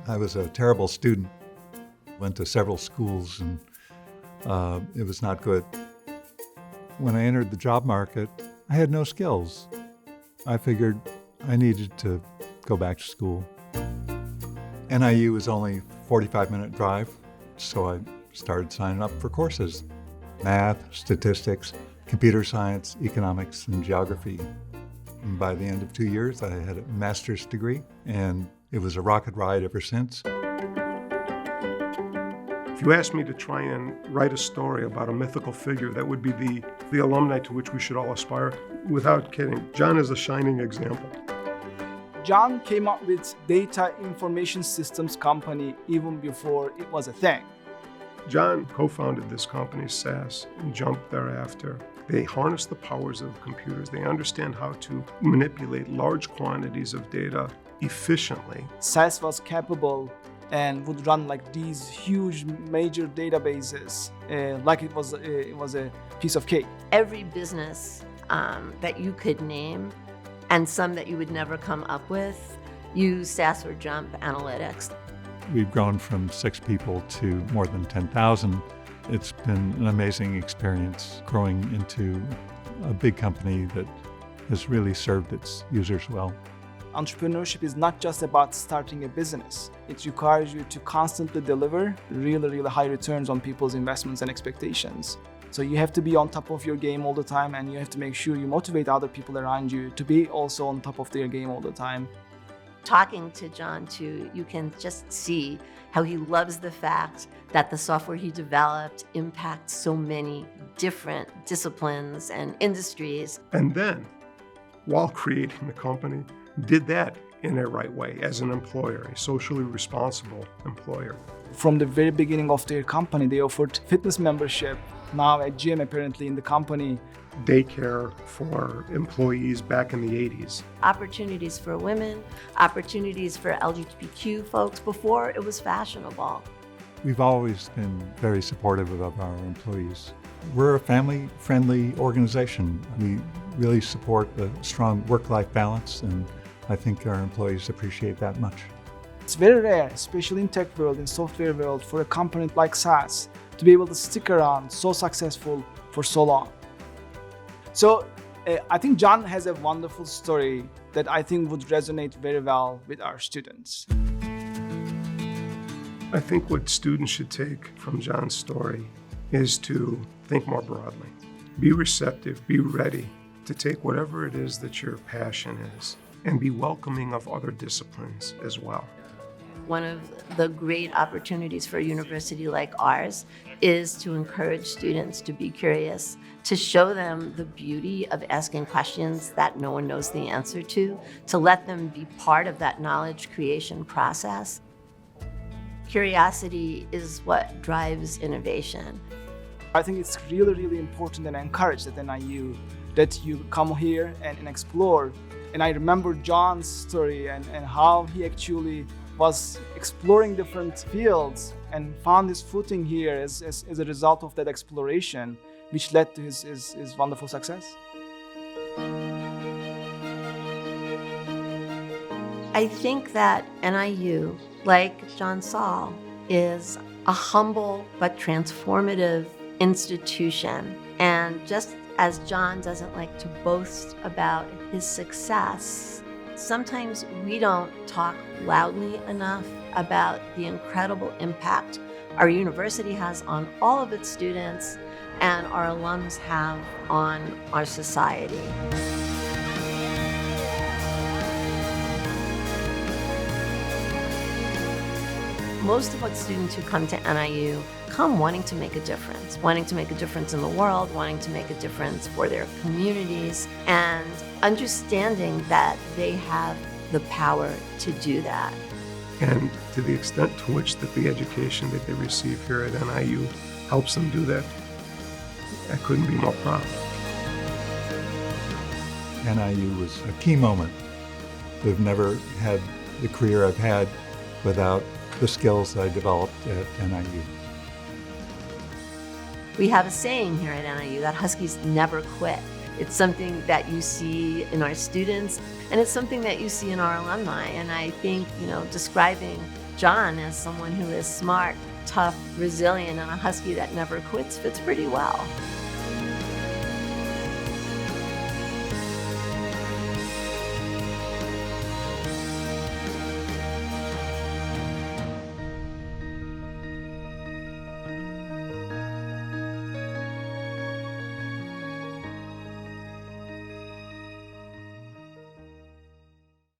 I was a terrible student, went to several schools, and it was not good. When I entered the job market, I had no skills. I figured I needed to go back to school. NIU was only a 45-minute drive, so I started signing up for courses: math, statistics, computer science, economics, and geography. And by the end of 2 years, I had a master's degree, and it was a rocket ride ever since. If you asked me to try and write a story about a mythical figure that would be the alumni to which we should all aspire, without kidding, John is a shining example. John came up with data information systems company even before it was a thing. John co-founded this company, SAS, and jumped thereafter. They harness the powers of computers. They understand how to manipulate large quantities of data efficiently. SAS was capable and would run like these huge major databases like it was a piece of cake. Every business that you could name, and some that you would never come up with, use SAS or Jump analytics. We've grown from 6 people to more than 10,000. It's been an amazing experience growing into a big company that has really served its users well. Entrepreneurship is not just about starting a business. It requires you to constantly deliver really high returns on people's investments and expectations. So you have to be on top of your game all the time, and you have to make sure you motivate other people around you to be also on top of their game all the time. Talking to John too, you can just see how he loves the fact that the software he developed impacts so many different disciplines and industries. And then, while creating the company, did that in a right way as an employer, a socially responsible employer. From the very beginning of their company, they offered fitness membership, now a gym apparently in the company. Daycare for employees back in the 80s. Opportunities for women, opportunities for LGBTQ folks before it was fashionable. We've always been very supportive of our employees. We're a family-friendly organization. We really support a strong work-life balance, and I think our employees appreciate that much. It's very rare, especially in tech world, in software world, for a company like SAS to be able to stick around so successful for so long. So I think John has a wonderful story that I think would resonate very well with our students. I think what students should take from John's story is to think more broadly. Be receptive, be ready to take whatever it is that your passion is, and be welcoming of other disciplines as well. One of the great opportunities for a university like ours is to encourage students to be curious, to show them the beauty of asking questions that no one knows the answer to let them be part of that knowledge creation process. Curiosity is what drives innovation. I think it's really important and encouraged at NIU that you come here and explore. And I remember John's story and how he actually was exploring different fields and found his footing here as a result of that exploration, which led to his wonderful success. I think that NIU, like John Sall, is a humble but transformative institution. And just as John doesn't like to boast about his success, sometimes we don't talk loudly enough about the incredible impact our university has on all of its students and our alums have on our society. Most of what students who come to NIU come wanting to make a difference in the world, wanting to make a difference for their communities, and understanding that they have the power to do that. And to the extent to which that the education that they receive here at NIU helps them do that, I couldn't be more proud. NIU was a key moment. I've never had the career I've had without the skills that I developed at NIU. We have a saying here at NIU that Huskies never quit. It's something that you see in our students, and it's something that you see in our alumni. And I think, describing John as someone who is smart, tough, resilient, and a Husky that never quits fits pretty well.